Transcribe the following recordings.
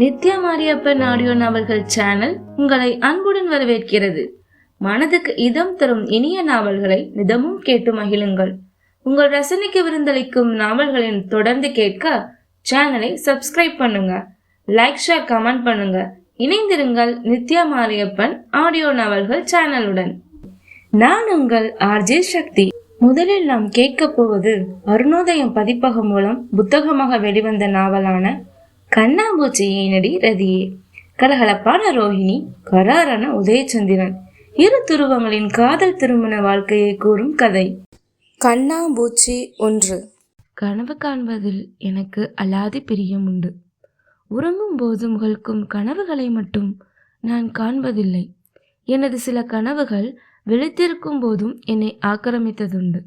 Nithya Mariyappan audio நாவல்கள் channel உங்களை அன்புடன் வரவேற்கிறது. மனதுக்கு இதம் தரும் இனிய நாவல்களை நிதமும் கேட்டு மகிழுங்கள். உங்கள் ரசனைக்கு விருந்தளிக்கும் நாவல்களின் தொடர்ந்து கேட்க சேனலை சப்ஸ்கிரைப் பண்ணுங்க, லைக், ஷேர், கமெண்ட் பண்ணுங்க. இணைந்திருங்கள் நித்யா மாரியப்பன் ஆடியோ நாவல்கள் சேனலுடன். நான் உங்கள் ஆர்ஜே சக்தி. முதலில் நாம் கேட்க போவது அருணோதயம் பதிப்பகம் மூலம் புத்தகமாக வெளிவந்த நாவலான கண்ணாம்பூச்சியை நடி ரதியே. கலகலப்பான ரோஹிணி, கராரான உதயச்சந்திரன், இரு துருவங்களின் காதல் திருமண வாழ்க்கையை கூறும் கதை. கண்ணாம்பூச்சி 1. கனவு காண்பதில் எனக்கு அலாதி பிரியம் உண்டு. உறங்கும் போது முகழ்க்கும் கனவுகளை மட்டும் நான் காண்பதில்லை. எனது சில கனவுகள் விழித்திருக்கும் போதும் என்னை ஆக்கிரமித்ததுண்டு.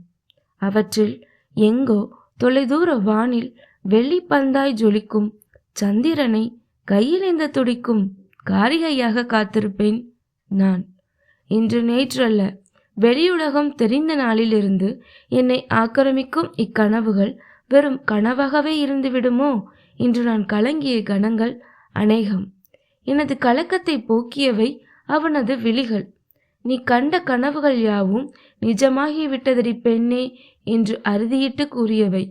அவற்றில் எங்கோ தொலைதூர வானில் வெள்ளிப்பந்தாய் ஜொலிக்கும் சந்திரனை கையிலேந்த துடிக்கும் காரிகையாக காத்திருப்பேன் நான். இன்று நேற்றல்ல, வெளியுலகம் தெரிந்த நாளிலிருந்து என்னை ஆக்கிரமிக்கும் இக்கனவுகள் வெறும் கனவாகவே இருந்து விடுமோ என்று நான் கலங்கிய கணங்கள் அநேகம். எனது கலக்கத்தை போக்கியவை அவனது விழிகள். நீ கண்ட கனவுகள் யாவும் நிஜமாகிவிட்டதடி பெண்ணே என்று அறுதியிட்டு கூறியவை.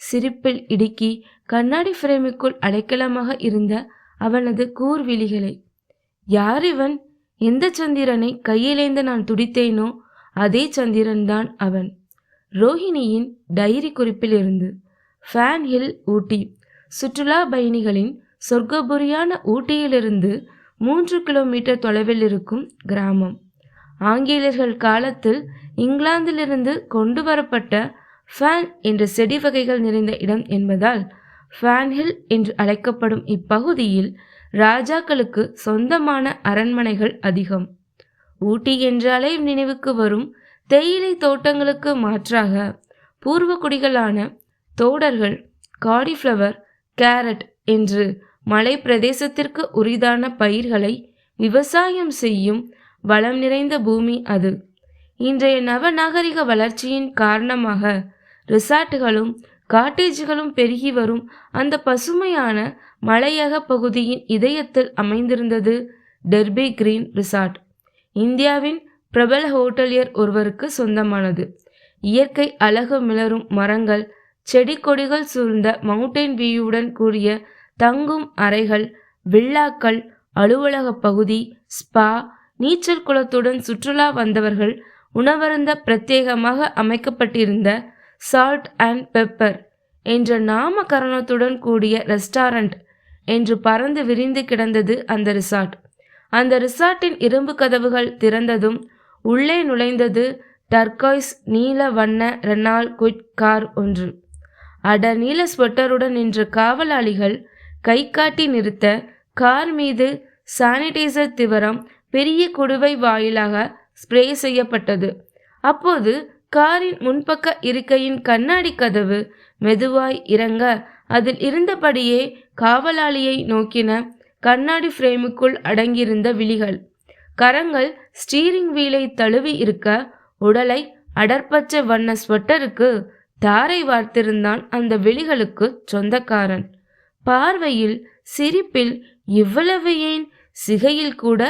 சிரிப்பில் இடுக்கி கண்ணாடி ஃப்ரேமுக்குள் அடைக்கலமாக இருந்த அவனது கூர்விழிகளை. யார் இவன்? எந்த சந்திரனை கையிலேந்து நான் துடித்தேனோ அதே சந்திரன்தான் அவன். ரோஹிணியின் டைரி குறிப்பிலிருந்து. ஃபேன் ஹில், ஊட்டி. சுற்றுலா பயணிகளின் சொர்க்கபுரியான ஊட்டியிலிருந்து 3 கிலோமீட்டர் தொலைவில் இருக்கும் கிராமம். ஆங்கிலேயர்கள் காலத்தில் இங்கிலாந்திலிருந்து கொண்டு வரப்பட்ட ஃபேன் என்ற செடி வகைகள் நிறைந்த இடம் என்பதால் ஃபேன்ஹில் என்று அழைக்கப்படும் இப்பகுதியில் ராஜாக்களுக்கு சொந்தமான அரண்மனைகள் அதிகம். ஊட்டி என்றாலே நினைவுக்கு வரும் தேயிலை தோட்டங்களுக்கு மாற்றாக பூர்வகுடிகளான தோடர்கள் காலிஃப்ளவர், கேரட் என்று மலை பிரதேசத்திற்கு உரிதான பயிர்களை விவசாயம் செய்யும் வளம் நிறைந்த பூமி அது. இன்றைய நவநாகரிக வளர்ச்சியின் காரணமாக ரிசார்ட்டுகளும் காட்டேஜ்களும் பெருகி வரும் அந்த பசுமையான மலையக பகுதியின் இதயத்தில் அமைந்திருந்தது டெர்பி கிரீன் ரிசார்ட். இந்தியாவின் பிரபல ஹோட்டலியர் ஒருவருக்கு சொந்தமானது. இயற்கை அழகு மிளரும் மரங்கள், செடி கொடிகள் சூழ்ந்த மவுண்டைன் வியூவுடன் கூடிய தங்கும் அறைகள், வில்லாக்கள், அலுவலக பகுதி, ஸ்பா, நீச்சல் குளத்துடன் சுற்றுலா வந்தவர்கள் உணவருந்த பிரத்யேகமாக அமைக்கப்பட்டிருந்த சால்ட் அண்ட் பெப்பர் என்ற நாமகரணத்துடன் கூடிய ரெஸ்டாரண்ட் என்று பறந்து விரிந்து கிடந்தது அந்த ரிசார்ட். அந்த ரிசார்ட்டின் இரும்பு கதவுகள் திறந்ததும் உள்ளே நுழைந்தது டர்காய்ஸ் நீல வண்ண ரெனால் குவிட் கார் ஒன்று. அடர் நீல ஸ்வெட்டருடன் நின்ற காவலாளிகள் கை காட்டி நிறுத்த கார் மீது சானிடைசர் திவரம் பெரிய குடுவை வாயிலாக ஸ்ப்ரே செய்யப்பட்டது. அப்போது காரின் முன்பக்க இருக்கையின் கண்ணாடி கதவு மெதுவாய் இறங்க அதில் இருந்தபடியே காவலாளியை நோக்கின கண்ணாடி ஃப்ரேமுக்குள் அடங்கியிருந்த விழிகள். கரங்கள் ஸ்டீரிங் வீலை தழுவி இருக்க உடலை அடர்பச்சை வண்ண ஸ்வெட்டருக்கு தாரை வார்த்திருந்தான் அந்த விழிகளுக்கு சொந்தக்காரன். பார்வையில், சிரிப்பில் இவ்வளவு ஏன், சிகையில் கூட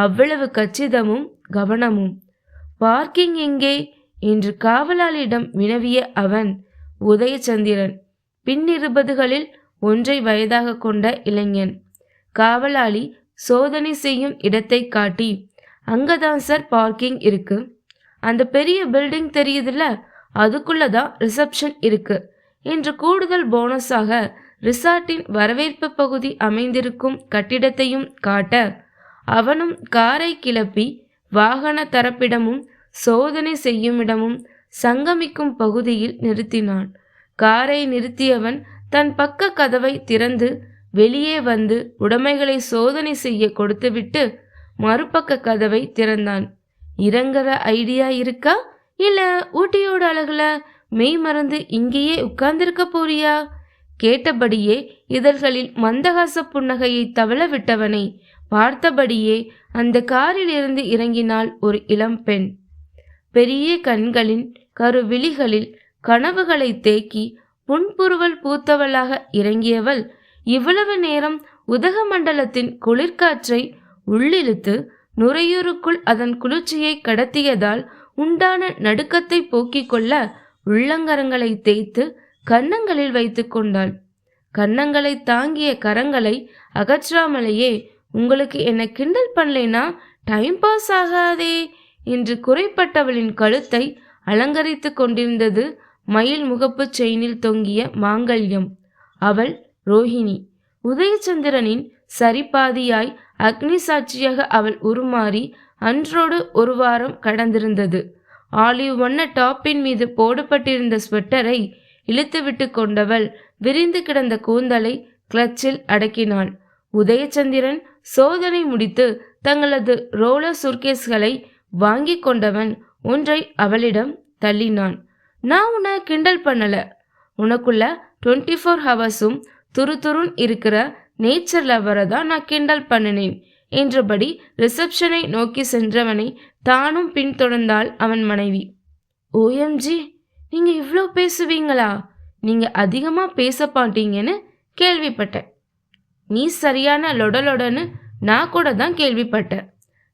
அவ்வளவு கச்சிதமும் கவனமும். பார்க்கிங் எங்கே என்று காவலாளியிடம் வினவிய அவன் உதயச்சந்திரன், பின்20களில் ஒன்றை வயதாக கொண்ட இளைஞன். காவலாளி சோதனை செய்யும் இடத்தை காட்டி, அங்கதான் சார் பார்க்கிங் இருக்கு. அந்த பெரிய பில்டிங் தெரியுதுல்ல, அதுக்குள்ளதான் ரிசப்ஷன் இருக்கு என்று கூடுதல் போனஸாக ரிசார்ட்டின் வரவேற்பு பகுதி அமைந்திருக்கும் கட்டிடத்தையும் காட்ட, அவனும் காரை கிளப்பி வாகன தரப்பிடமும் சோதனை செய்யுமிடமும் சங்கமிக்கும் பகுதியில் நிறுத்தினான். காரை நிறுத்தியவன் தன் பக்க கதவை திறந்து வெளியே வந்து உடைமைகளை சோதனை செய்ய கொடுத்துவிட்டு மறுபக்க கதவை திறந்தான். இறங்குற ஐடியா இருக்கா, இல்ல ஊட்டியோட அழகுல மெய் மறந்து இங்கேயே உட்கார்ந்திருக்க போறியா? கேட்டபடியே இதழ்களில் மந்தகாச புன்னகையை தவள விட்டவனை பார்த்தபடியே அந்த காரில் இருந்து இறங்கினாள் ஒரு இளம் பெண். பெரிய கண்களின் கருவிழிகளில் கனவுகளை தேக்கி புன்புருவல் பூத்தவளாக இறங்கியவள் இவ்வளவு நேரம் உதகமண்டலத்தின் குளிர்காற்றை உள்ளிழுத்து நுரையூருக்குள் அதன் குளிர்ச்சியை கடத்தியதால் உண்டான நடுக்கத்தை போக்கிக் கொள்ள உள்ளங்கரங்களை தேய்த்து கன்னங்களில் வைத்து கொண்டாள். கன்னங்களை தாங்கிய கரங்களை அகற்றாமலேயே, உங்களுக்கு என்ன கிண்டல் பண்ணலைனா டைம் பாஸ் ஆகாதே என்று குறைப்பட்டவளின் கழுத்தை அலங்கரித்து கொண்டிருந்தது மயில் முகப்பு செயினில் தொங்கிய மாங்கல்யம். அவள் ரோஹிணி. உதயச்சந்திரனின் சரிபாதியாய் அக்னி சாட்சியாக அவள் உருமாறி அன்றோடு ஒரு வாரம் கடந்திருந்தது. ஆலிவ் வண்ண டாப்பின் மீது போடப்பட்டிருந்த ஸ்வெட்டரை இழுத்துவிட்டு கொண்டவள் விரிந்து கிடந்த கூந்தலை கிளச்சில் அடக்கினாள். உதயச்சந்திரன் சோதனை முடித்து தங்களது ரோலர் சுர்கேஸ்களை வாங்கி கொண்டவன் ஒன்றை அவளிடம் தள்ளினான். நான் உன்னை கிண்டல் பண்ணல, உனக்குள்ள 24 ஹவர்ஸும் துருதுருன்னு இருக்கிற நேச்சர் லவரை தான் நான் கிண்டல் பண்ணினேன் என்றபடி ரிசப்ஷனை நோக்கி சென்றவனை தானும் பின்தொடர்ந்தாள் அவன் மனைவி. ஓஎம்ஜி, நீங்க இவ்வளோ பேசுவீங்களா? நீங்க அதிகமா பேச மாட்டீங்கன்னு கேள்விப்பட்டேன். நீ சரியான லொடலொடன்னு நான் கூட தான் கேள்விப்பட்டேன்.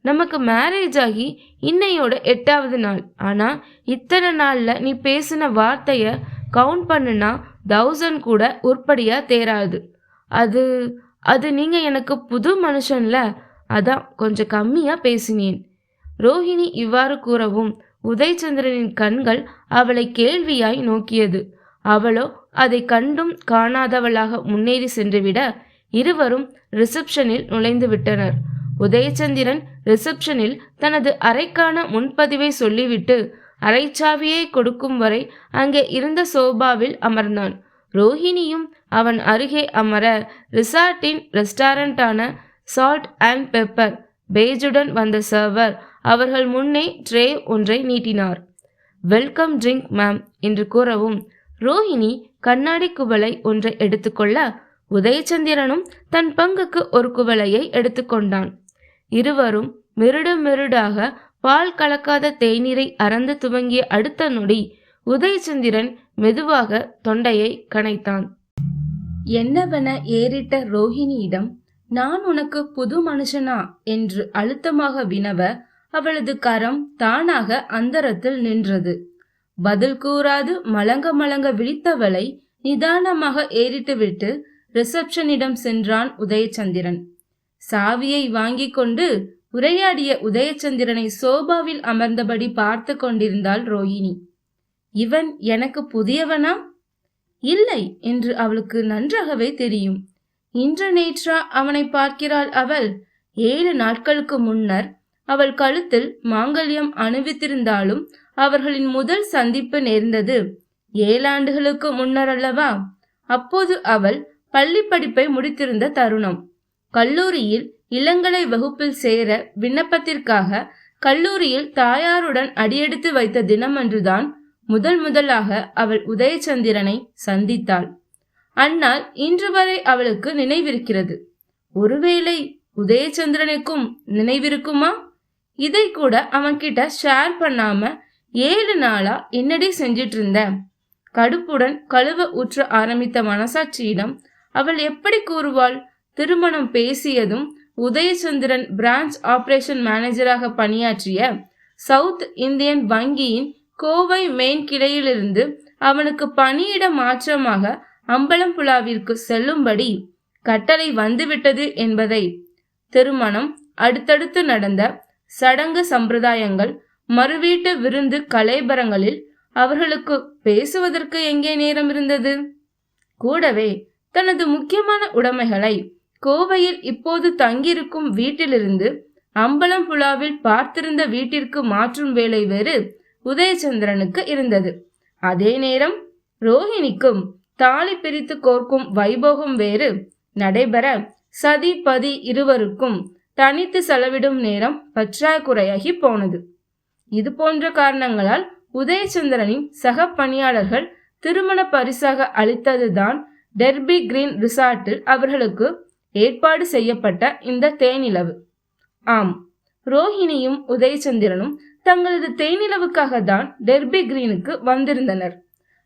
நமக்கு மேரேஜ் ஆகி இன்னையோட 8வது நாள். ஆனா இத்தனை நாள்ல நீ பேசின வார்த்தைய கவுண்ட் பண்ணுனா 1000 கூட உருப்படியா தேராது. அது நீங்க எனக்கு புது மனுஷன்ல, அதான் கொஞ்சம் கம்மியா பேசினேன். ரோஹிணி இவ்வாறு கூறவும் உதயச்சந்திரனின் கண்கள் அவளை கேள்வியாய் நோக்கியது. அவளோ அதை கண்டும் காணாதவளாக முன்னேறி சென்றுவிட இருவரும் ரிசப்ஷனில் நுழைந்து விட்டனர். உதயச்சந்திரன் ரிசப்ஷனில் தனது அறைக்கான முன்பதிவை சொல்லிவிட்டு அறைச்சாவியை கொடுக்கும் வரை அங்கே இருந்த சோபாவில் அமர்ந்தான். ரோஹிணியும் அவன் அருகே அமர ரிசார்ட்டின் ரெஸ்டாரண்டான சால்ட் அண்ட் பெப்பர் பேஜுடன் வந்த சர்வர் அவர்கள் முன்னே ட்ரே ஒன்றை நீட்டினார். வெல்கம் ட்ரிங்க் மேம் என்று கூறவும் ரோஹிணி கண்ணாடி குவளை ஒன்றை எடுத்துக்கொள்ள உதயச்சந்திரனும் தன் பங்குக்கு ஒரு குவளையை எடுத்துக்கொண்டான். இருவரும் மிருடாக பால் கலக்காத தேநீரை அறந்து துவங்கிய அடுத்த நொடி உதயச்சந்திரன் மெதுவாக தொண்டையை கனைத்தான். என்னவென ஏறிட்ட ரோஹிணியிடம், நான் உனக்கு புது மனுஷனா என்று அழுத்தமாக வினவ அவளது கரம் தானாக அந்தரத்தில் நின்றது. பதில் கூறாது மலங்க விழித்தவளை நிதானமாக ஏறிட்டுவிட்டு ரிசப்ஷனிடம் சென்றான் உதயச்சந்திரன். சாவியை வாங்கி கொண்டு உரையாடிய உதயச்சந்திரனை சோபாவில் அமர்ந்தபடி பார்த்து கொண்டிருந்தாள் ரோஹிணி. இவன் எனக்கு புதியவனா? இல்லை என்று அவளுக்கு நன்றாகவே தெரியும். இன்று நேற்றா அவனை பார்க்கிறாள் அவள். 7 நாட்களுக்கு முன்னர் அவள் கழுத்தில் மாங்கல்யம் அணிவித்திருந்தாலும் அவர்களின் முதல் சந்திப்பு நேர்ந்தது 7 ஆண்டுகளுக்கு முன்னர் அல்லவா? அப்போது அவள் பள்ளி படிப்பை முடித்திருந்த தருணம். கல்லூரியில் இளங்கலை வகுப்பில் சேர விண்ணப்பத்திற்காக கல்லூரியில் தாயாருடன் அடியெடுத்து வைத்த தினமன்றுதான் முதலாக அவள் உதயச்சந்திரனை சந்தித்தாள். அந்நாள் இன்று வரை அவளுக்கு நினைவிருக்கிறது. ஒருவேளை உதயச்சந்திரனுக்கும் நினைவிருக்குமா? இதை கூட அவன்கிட்ட ஷேர் பண்ணாம 7 நாளா என்னடி செஞ்சிட்டு இருந்த? கடுப்புடன் கழுவ ஊற்ற ஆரம்பித்த மனசாட்சியிடம் அவள் எப்படி கூறுவாள்? திருமணம் பேசியதும் உதயச்சந்திரன் பிரான்ச் ஆபரேஷன் மேனேஜராக பணியாற்றிய சவுத் இந்தியன் வங்கியின் கோவை மெயின் கிளையிலிருந்து அவனுக்கு பணியிட மாற்றமாக அம்பலம்புழாவிற்கு செல்லும்படி கட்டளை வந்துவிட்டது என்பதை, திருமணம், அடுத்தடுத்து நடந்த சடங்கு சம்பிரதாயங்கள், மறுவீட்டு விருந்து கலைபரங்களில் அவர்களுக்கு பேசுவதற்கு எங்கே நேரம் இருந்தது? கூடவே தனது முக்கியமான உடைமைகளை கோவையில் இப்போது தங்கியிருக்கும் வீட்டிலிருந்து அம்பலம்புழாவில் பார்த்திருந்த வீட்டிற்கு மாற்றும் வேலை வேறு உதயச்சந்திரனுக்கு இருந்தது. அதே நேரம் ரோஹிணிக்கும் தாலி பிரித்து கோர்க்கும் வைபோகம் வேறு நடைபெற சதி பதி இருவருக்கும் தனித்து செலவிடும் நேரம் பற்றாக்குறையாகி போனது. இது போன்ற காரணங்களால் உதயச்சந்திரனின் சக பணியாளர்கள் திருமண பரிசாக அளித்ததுதான் டெர்பி கிரீன் ரிசார்ட்டில் அவர்களுக்கு ஏற்பாடு செய்யப்பட்ட இந்த தேனிலவு. ஆம், ரோஹிணியும் உதயச்சந்திரனும் தங்களது தேனிலவுக்காக தான் டெர்பி கிரீனுக்கு வந்திருந்தனர்.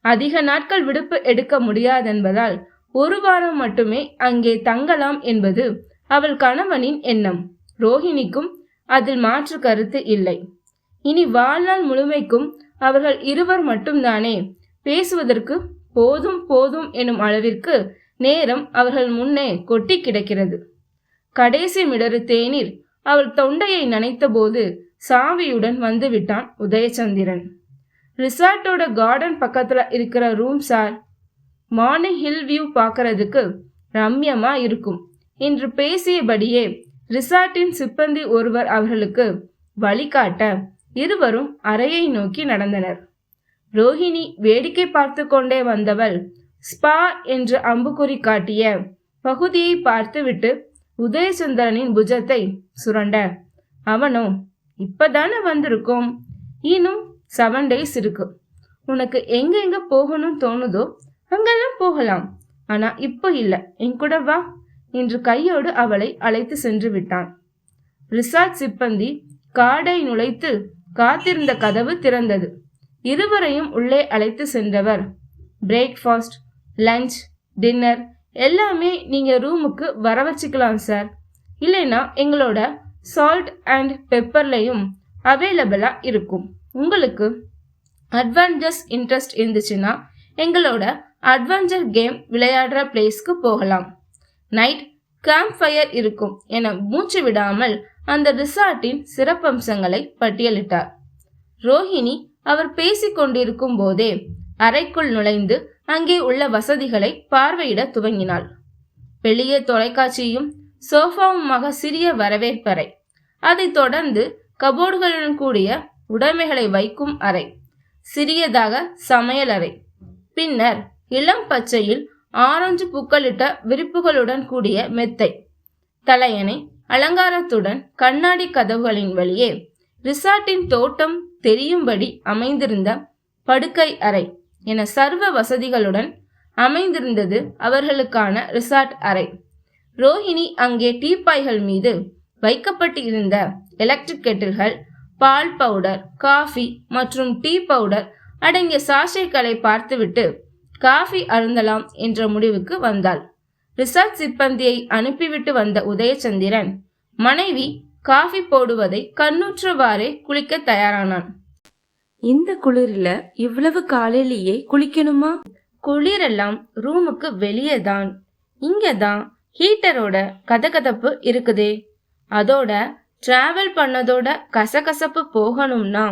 அதிக நாட்கள் விடுப்பு எடுக்க முடியாதென்பதால் 1 வாரம் மட்டுமே அங்கே தங்கலாம் என்பது அவள் கணவனின் எண்ணம். ரோஹிணிக்கும் அதில் மாற்று கருத்து இல்லை. இனி வாழ்நாள் முழுமைக்கும் அவர்கள் இருவர் மட்டும்தானே. பேசுவதற்கு போதும் போதும் எனும் அளவிற்கு நேரம் அவர்கள் முன்னே கொட்டி கிடக்கிறது. கடைசி மிடறு தேநீர் அவள் தொண்டையை நனைத்த போது சாவியுடன் வந்து விட்டான் உதயச்சந்திரன். ரிசார்ட்டோட கார்டன் பக்கத்துல இருக்கிற room sir. Morning hill view பார்க்கறதுக்கு ரம்யமா இருக்கும் என்று பேசியபடியே ரிசார்ட்டின் சிப்பந்தி ஒருவர் அவர்களுக்கு வழிகாட்ட இருவரும் அறையை நோக்கி நடந்தனர். ரோஹிணி வேடிக்கை பார்த்து கொண்டே வந்தவள் ஸ்பா என்று அம்புக்குறி காட்டிய பகுதியை பார்த்துவிட்டு உதயச்சந்திரனின் புஜத்தை சுரண்ட, அவனோ இப்பதானே வந்திருக்கோம், இன்னும் 7 days இருக்கு. உனக்கு எங்க போகணும் தோணுதோ அங்கெல்லாம் போகலாம். ஆனா இப்போ இல்ல, என் கூட வா என்று கையோடு அவளை அழைத்து சென்று விட்டான். ரிசார்ட் சிப்பந்தி காடை நுழைத்து காத்திருந்த கதவு திறந்தது. இருவரையும் உள்ளே அழைத்து சென்றவர், பிரேக்ஃபாஸ்ட், லஞ்ச், டின்னர் எல்லாமே நீங்க ரூமுக்கு வர வச்சுக்கலாம் சார். இல்லைன்னா எங்களோட சால்ட் அண்ட் பெப்பர்லையும் அவைலபிளா இருக்கும். உங்களுக்கு அட்வென்ச்சர்ஸ் இன்ட்ரெஸ்ட் இருந்துச்சுன்னா எங்களோட அட்வென்ச்சர் கேம் விளையாடுற பிளேஸ்க்கு போகலாம். நைட் கேம்ப் ஃபயர் இருக்கும் என மூச்சு விடாமல் அந்த ரிசார்ட்டின் சிறப்பம்சங்களை பட்டியலிட்டார். ரோஹிணி அவர் பேசிக்கொண்டிருக்கும் போதே அறைக்குள் நுழைந்து அங்கே உள்ள வசதிகளை பார்வையிட துவங்கினாள். வெளியே தொலைக்காட்சியும் சோஃபாவுமாக சிறிய வரவேற்பறை, அதைத் தொடர்ந்து கபோர்டுகளுடன் கூடிய உடைமைகளை வைக்கும் அறை, சிறியதாக சமையல் அறை, பின்னர் இளம் பச்சையில் ஆரஞ்சு பூக்களிட்ட விரிப்புகளுடன் கூடிய மெத்தை, தலையணை அலங்காரத்துடன் கண்ணாடி கதவுகளின் வழியே ரிசார்ட்டின் தோட்டம் தெரியும்படி அமைந்திருந்த படுக்கை அறை என சர்வ வசதிகளுடன் அமைந்திருந்தது அவர்களுக்கான ரிசார்ட் அறை. ரோஹிணி அங்கே டீப்பாய்கள் மீது வைக்கப்பட்டு இருந்த எலக்ட்ரிக் கெட்டில்கள், பால் பவுடர், காஃபி மற்றும் டீ பவுடர் அடங்கிய சாஷைகளை பார்த்துவிட்டு காஃபி அருந்தலாம் என்ற முடிவுக்கு வந்தாள். ரிசார்ட் சிப்பந்தியை அனுப்பிவிட்டு வந்த உதயச்சந்திரன் மனைவி காஃபி போடுவதை கண்ணுற்றவாறே குளிக்க தயாரானான். இந்த குளிரில் இவ்வளவு காலையிலேயே குளிக்கணுமா? குளிரெல்லாம் ரூமுக்கு வெளியே தான், இங்கதான் ஹீட்டரோட கதகதப்பு இருக்குதே. அதோட டிராவல் பண்ணதோட கசகசப்பு போகணும்னா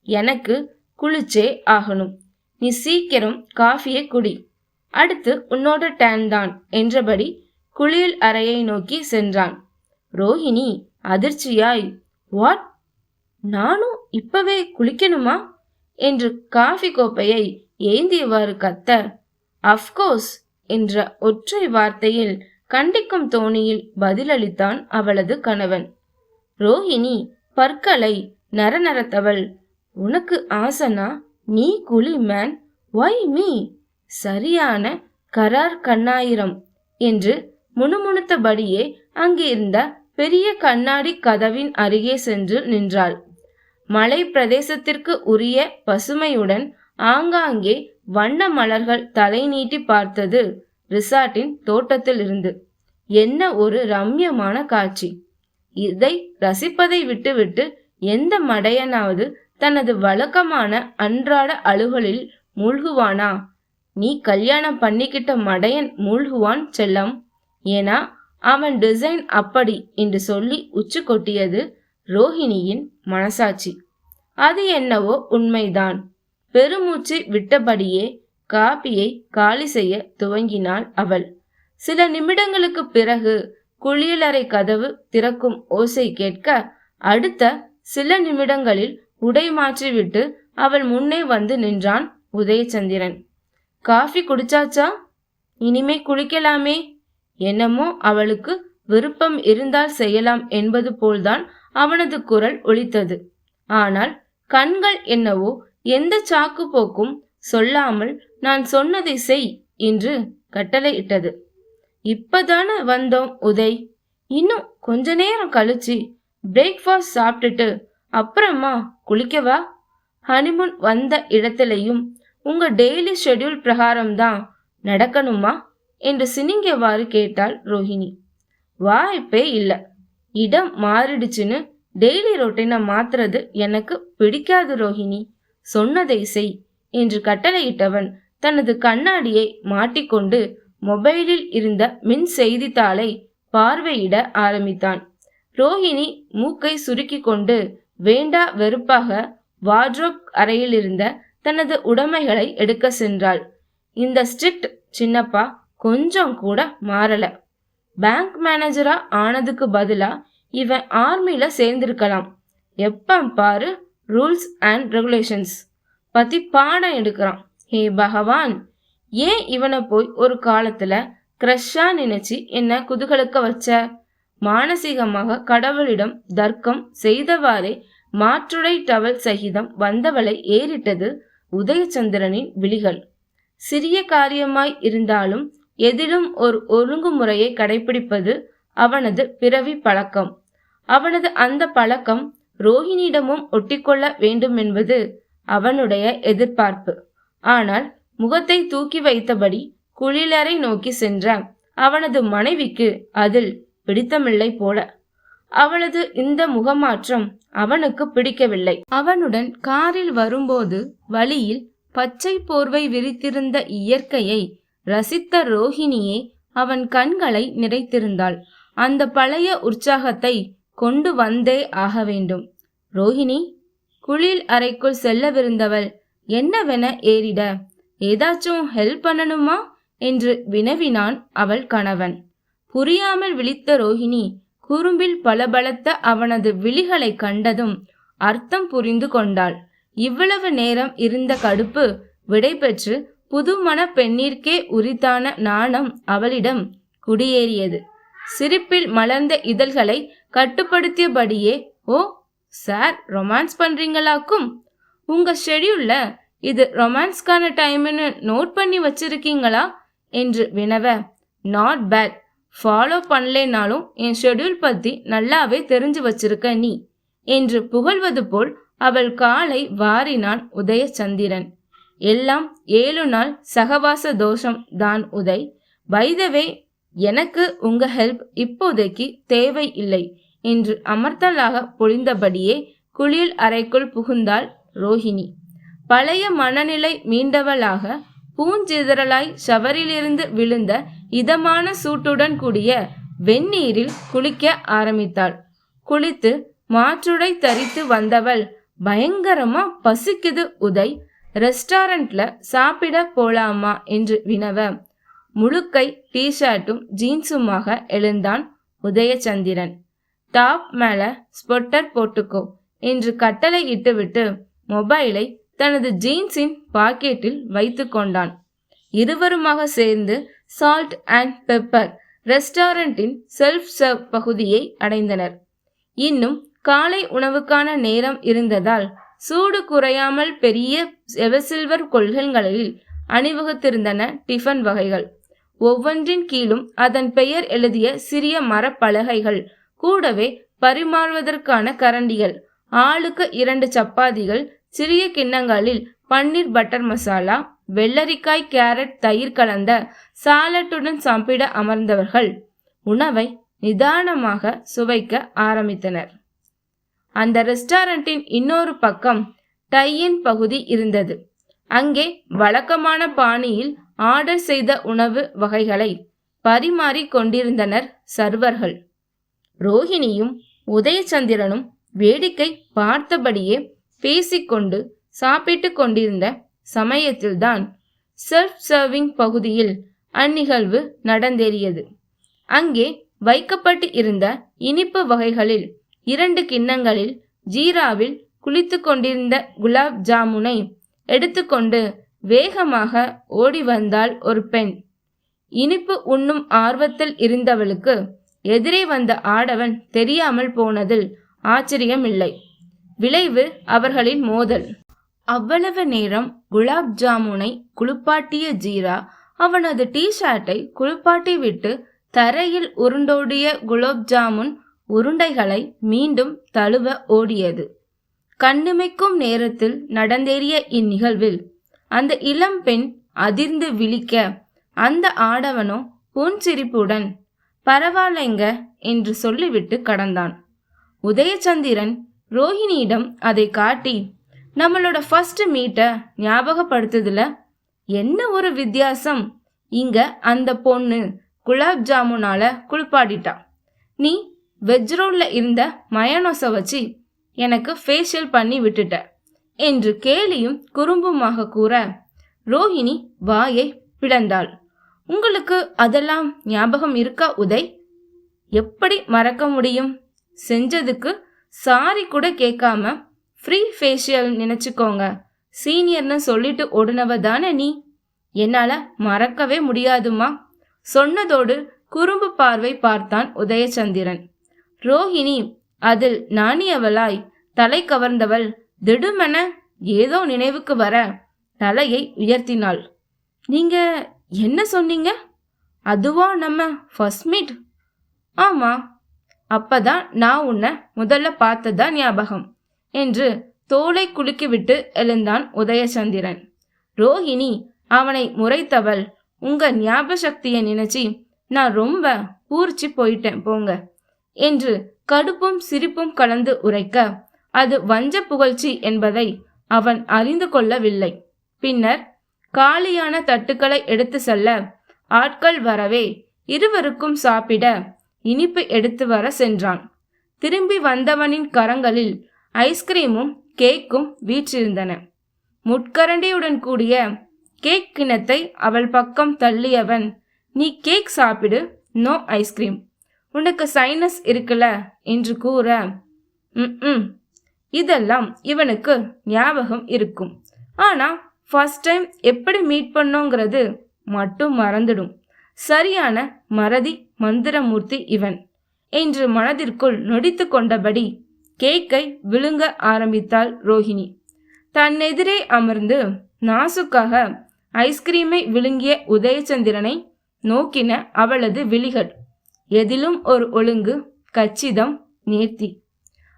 எனக்கு குளிச்சே ஆகணும். நீ சீக்கிரம் காஃபியை குடி, அடுத்து உன்னோட டேன் தான் என்றபடி குளியல் அறையை நோக்கி சென்றான். ரோஹிணி அதிர்ச்சியாய், வாட், நானும் இப்பவே குளிக்கணுமா என்று காஃபி கோப்பையை ஏந்தியவாறு கத்த, அஃப்கோர்ஸ் என்ற ஒற்றை வார்த்தையில் கண்டிக்கும் தோணியில் பதிலளித்தான் அவளது கணவன். ரோஹிணி பற்களை நரநரத்தவள், உனக்கு ஆசனா, நீ குளி மேன், ஒய் மீ, சரியான கரார் கண்ணாயிரம் என்று முணுமுணுத்தபடியே அங்கிருந்த பெரிய கண்ணாடி கதவின் அருகே சென்று நின்றாள். மலை பிரதேசத்திற்கு உரிய பசுமையுடன் ஆங்காங்கே வண்ண மலர்கள் தலை நீட்டி பார்த்தது ரிசார்ட்டின் தோட்டத்தில் இருந்து. என்ன ஒரு ரம்யமான காட்சி! இதை ரசிப்பதை விட்டுவிட்டு எந்த மடையனாவது தனது வழக்கமான அன்றாட அலுவலில் மூழ்குவானா? நீ கல்யாணம் பண்ணிக்கிட்ட மடையன் மூழ்குவான் செல்லம். ஏன்னா அவன் டிசைன் அப்படி என்று சொல்லி உச்சு கொட்டியது ரோஹிணியின் மனசாட்சி. அது என்னவோ உண்மைதான். பெருமூச்சு விட்டபடியே காப்பியை காலி செய்ய துவங்கினாள் அவள். சில நிமிடங்களுக்கு பிறகு குளியலறை கதவு திறக்கும் ஓசை கேட்க, அடுத்த சில நிமிடங்களில் உடை மாற்றிவிட்டு அவள் முன்னே வந்து நின்றான் உதயச்சந்திரன். காஃபி குடிச்சாச்சா? இனிமே குளிக்கலாமே. என்னமோ அவளுக்கு விருப்பம் இருந்தால் செய்யலாம் என்பது போல்தான் அவனது குரல் ஒலித்தது. ஆனால் கண்கள் என்னவோ எந்த சாக்கு போக்கும் சொல்லாமல் நான் சொன்னதை செய் என்று கட்டளையிட்டது. இப்பதான வந்தோம் உதய், இன்னும் கொஞ்ச நேரம் கழிச்சு பிரேக்ஃபாஸ்ட் சாப்பிட்டுட்டு அப்புறமா குளிக்கவா? ஹனிமூன் வந்த இடத்துலையும் உங்க டெய்லி ஷெட்யூல் பிரகாரம்தான் நடக்கணுமா என்று சினிங்கவாறு கேட்டாள் ரோஹிணி. வாய்ப்பே இல்ல. இடம் மாறிடுச்சுன்னு டெய்லி ரொட்டீனை மாத்துறது எனக்கு பிடிக்காது ரோஹிணி. சொன்னதை செய் என்று கட்டளையிட்டவன் தனது கண்ணாடியை மாட்டிக்கொண்டு மொபைலில் இருந்த மின் செய்தித்தாளை பார்வையிட ஆரம்பித்தான். ரோஹிணி மூக்கை சுருக்கி கொண்டு வேண்டா வெறுப்பாக வார்ட்ரோப் அறையில் இருந்த தனது உடைமைகளை எடுக்க சென்றாள். இந்த ஸ்ட்ரிக்ட் சின்னப்பா கொஞ்சம் கூட மாறல. பேங்க் மேனேஜரா ஆனதுக்கு பதிலா இவன் ஆர்மில சேர்ந்திருக்கலாம். எப்ப பாரு ரூல்ஸ் அண்ட் ரெகுலேஷன்ஸ் பத்தி பாடம் எடுக்கிறான். ஹே பகவான், ஏன் இவனை போய் ஒரு காலத்துல கிரஷா நினைச்சு என்ன குதூகலிக்க வச்ச? மானசீகமாக கடவுளிடம் தர்க்கம் செய்தவாறே மாற்றுடை டவல் சகிதம் வந்தவளை ஏறிட்டது உதயச்சந்திரனின் விழிகள். சிறிய காரியமாய் இருந்தாலும் எதிலும் ஒரு ஒழுங்குமுறையை கடைபிடிப்பது அவனது பிறவி பழக்கம். அவனது அந்த பழக்கம் ரோஹிணியிடமும் ஒட்டிக்கொள்ள வேண்டும் என்பது அவனுடைய எதிர்பார்ப்பு. ஆனால் முகத்தை தூக்கி வைத்தபடி குளிலறை நோக்கி சென்ற அவனது மனைவிக்கு அதில் பிடித்தமில்லை போல. அவளது இந்த முகமாற்றம் அவனுக்கு பிடிக்கவில்லை. அவனுடன் காரில் வரும்போது வழியில் பச்சை போர்வை விரித்திருந்த இயற்கையை ரசித்த ரோஹிணியே அவன் கண்களை நிறைத்திருந்தாள். அந்த பழைய உற்சாகத்தை கொண்டு வந்தே ஆக வேண்டும். ரோஹிணி குளிர் அறைக்குள் செல்லவிருந்தவள் என்னவென ஏறிட, ஏதாச்சும் ஹெல்ப் பண்ணணுமா என்று வினவினான் அவள் கணவன். புரியாமல் விழித்த ரோஹிணி குறும்பில் பளபளத்த அவனது விழிகளை கண்டதும் அர்த்தம் புரிந்து கொண்டாள். இவ்வளவு நேரம் இருந்த கடுப்பு விடை பெற்று புதுமண பெண்ணிற்கே உரித்தான நாணம் அவளிடம் குடியேறியது. சிரிப்பில் மலர்ந்த இதழ்களை கட்டுப்படுத்தியபடியே, ஓ சார், ரொமான்ஸ் பண்றீங்களாக்கும்? உங்க ஷெட்யூல்ல இது ரொமான்ஸ்கான டைம்னு நோட் பண்ணி வச்சிருக்கீங்களா என்று வினவ, நாட் பேட், ஃபாலோ பண்ணலேனாலும் என் ஷெட்யூல் பத்தி நல்லாவே தெரிஞ்சு வச்சிருக்க நீ என்று புகழ்வது போல் அவள் காலை வாரினான் உதயச்சந்திரன். எல்லாம் 7 நாள் சகவாச தோஷம் தான் உதய். பைதவே, எனக்கு உங்க ஹெல்ப் இப்போதைக்கு தேவை இல்லை என்று அமர்த்தலாக பொழிந்தபடியே குளிர் அறைக்குள் புகுந்தாள் ரோஹிணி. பழைய மனநிலை மீண்டவளாக பூஞ்சிதறலாய் ஷவரிலிருந்து விழுந்த இதமான சூட்டுடன் கூடிய வெந்நீரில் குளிக்க ஆரம்பித்தாள். குளித்து மாற்றுடை தரித்து வந்தவள், பயங்கரமா பசிக்குது உதய், ரெஸ்டாரண்ட்ல சாப்பிட போலாமா என்று வினவ, முழுக்கை டிஷர்ட்டும் ஜீன்ஸுமாக எழுந்தான் உதயச்சந்திரன். டாப் மேல ஸ்பொட்டர் போட்டுக்கோ என்று கட்டளை இட்டுவிட்டு மொபைலை தனது ஜீன்ஸின் பாக்கெட்டில் வைத்து கொண்டான். இருவருமாக சேர்ந்து சால்ட் அண்ட் பெப்பர் ரெஸ்டாரண்டின் செல்ஃப் சர்வ் பகுதியை அடைந்தனர். இன்னும் காலை உணவுக்கான நேரம் இருந்ததால் சூடு குறையாமல் பெரிய எவசில்வர் கொள்கலன்களில் அணிவகுத்திருந்தன டிஃபன் வகைகள். ஒவ்வொன்றின் கீழும் அதன் பெயர் எழுதிய சிறிய மரப்பலகைகள், கூடவே பரிமாறுவதற்கான கரண்டிகள், ஆளுக்கு 2 சப்பாத்திகள், சிறிய கிண்ணங்களில் பன்னீர் பட்டர் மசாலா, வெள்ளரிக்காய் கேரட் தயிர் கலந்த சாலட்டுடன் சாப்பிட அமர்ந்தவர்கள் உணவை நிதானமாக சுவைக்க ஆரம்பித்தனர். அந்த ரெஸ்டாரண்டின் இன்னொரு பக்கம் டையின் பகுதி இருந்தது. அங்கே வழக்கமான பாணியில் ஆர்டர் செய்த உணவு வகைகளை பரிமாறி கொண்டிருந்தனர் சர்வர்கள். ரோஹிணியும் உதயச்சந்திரனும் வேடிக்கை பார்த்தபடியே பேசிக்கொண்டு சாப்பிட்டு கொண்டிருந்த சமயத்தில்தான் செல்ஃப் சர்விங் பகுதியில் அந்நிகழ்வு நடந்தேறியது. அங்கே வைக்கப்பட்டு இருந்த இனிப்பு வகைகளில் 2 கிண்ணங்களில் ஜீராவில் குளித்து கொண்டிருந்த குலாப் ஜாமுனை எடுத்துக்கொண்டு வேகமாக ஓடி வந்தாள் ஒரு பெண். இனிப்பு உண்ணும் ஆர்வத்தில் இருந்தவளுக்கு எதிரே வந்த ஆடவன் தெரியாமல் போனதில் ஆச்சரியமில்லை. விளைவு அவர்களின் மோதல். அவ்வளவு நேரம் குலாப் ஜாமுனை குளிப்பாட்டிய ஜீரா அவனது டிஷர்ட்டை குளிப்பாட்டி விட்டு தரையில் உருண்டோடிய குலாப் ஜாமுன் உருண்டைகளை மீண்டும் தழுவ ஓடியது. கண்ணிமைக்கும் நேரத்தில் நடந்தேறிய இந்நிகழ்வில் அந்த இளம் பெண் அதிர்ந்து விழிக்க அந்த ஆடவனோ புன்சிரிப்புடன் பரவாயில்லைங்க என்று சொல்லிவிட்டு கடந்தான். உதயச்சந்திரன் ரோஹிணியிடம் அதை காட்டி, நம்மளோட ஃபர்ஸ்ட் மீட்டை ஞாபகப்படுத்துதுல, என்ன ஒரு வித்தியாசம், இங்க அந்த பொண்ணு குலாப் ஜாமுனால குளிப்பாடிட்டா, நீ வெஜ் ரோல்ல இருந்த மயனோஸை வச்சு எனக்கு ஃபேஷியல் பண்ணி விட்டுட்ட என்று கேலியும் குறும்புமாக கூற ரோஹிணி வாயை பிளந்தாள். உங்களுக்கு அதெல்லாம் ஞாபகம் இருக்கா உதய்? எப்படி மறக்க முடியும்? செஞ்சதுக்கு சாரி கூட கேட்காம ஃப்ரீ ஃபேஷியல் நினைச்சுக்கோங்க சீனியர்னு சொல்லிட்டு ஓடுனவ தானே நீ. என்னால மறக்கவே முடியாதுமா. சொன்னதோடு குறும்பு பார்வை பார்த்தான் உதயச்சந்திரன். ரோஹிணி அதில் நாணியவளாய் தலை கவர்ந்தவள் திடுமென ஏதோ நினைவுக்கு வர தலையை உயர்த்தினாள். நீங்க என்ன சொன்னீங்க? அதுவா நம்ம ஃபர்ஸ்ட் மீட்? ஆமா, அப்பதான் நான் உன்னை முதல்ல பார்த்ததா ஞாபகம் என்று தோலை குலுக்கிவிட்டு எழுந்தான் உதயச்சந்திரன். ரோஹிணி அவனை முறைத்தவள், உங்க ஞாபக சக்தியை நினைச்சி நான் ரொம்ப பூரிச்சு போயிட்டேன் போங்க என்று கடுப்பும் சிரிப்பும் கலந்து உரைக்க அது வஞ்ச புகழ்ச்சி என்பதை அவன் அறிந்து கொள்ளவில்லை. பின்னர் காலியான தட்டுக்களை எடுத்து செல்ல ஆட்கள் வரவே இருவருக்கும் சாப்பிட இனிப்பு எடுத்து வர சென்றான். திரும்பி வந்தவனின் கரங்களில் ஐஸ்கிரீமும் கேக்கும் வீற்றிருந்தன. முட்கரண்டியுடன் கூடிய கேக் கிணத்தை அவள் பக்கம் தள்ளியவன், நீ கேக் சாப்பிடு, நோ ஐஸ்கிரீம், உனக்கு சைனஸ் இருக்குல்ல என்று கூற, இதெல்லாம் இவனுக்கு ஞாபகம் இருக்கும். ஆனா ஃபர்ஸ்ட் டைம் எப்படி மீட் பண்ணோங்கிறது மட்டும் மறந்துடும். சரியான மறதி மந்திரமூர்த்தி இவன் என்று மனதிற்குள் நொடித்து கொண்டபடி கேக்கை விழுங்க ஆரம்பித்தாள் ரோஹிணி. தன்னெதிரே அமர்ந்து நாசுக்காக ஐஸ்கிரீமை விழுங்கிய உதயச்சந்திரனை நோக்கின அவளது விழிகள். எதிலும் ஒரு ஒழுங்கு, கச்சிதம், நேர்த்தி.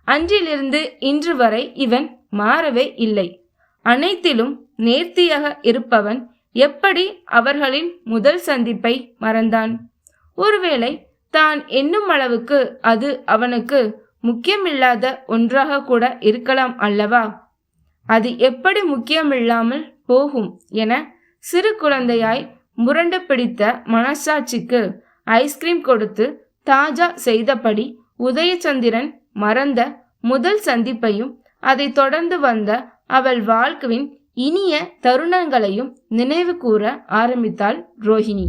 அன்றிலிருந்து இன்று வரை இவன் மாறவே இல்லை. அனைத்திலும் நேர்த்தியாக இருப்பவன் எப்படி அவர்களின் முதல் சந்திப்பை மறந்தான்? ஒருவேளை தான் எண்ணும் அளவுக்கு அது அவனுக்கு முக்கியமில்லாத ஒன்றாக கூட இருக்கலாம் அல்லவா? அது எப்படி முக்கியமில்லாமல் போகும் என சிறு குழந்தையாய் முரண்டு பிடித்த மனசாட்சிக்கு ஐஸ்கிரீம் கொடுத்து தாஜா செய்தபடி உதயச்சந்திரன் மறந்த முதல் சந்திப்பையும் அதை தொடர்ந்து வந்த அவள் வாழ்க்கையின் இனிய தருணங்களையும் நினைவு கூற ஆரம்பித்தாள் ரோஹிணி.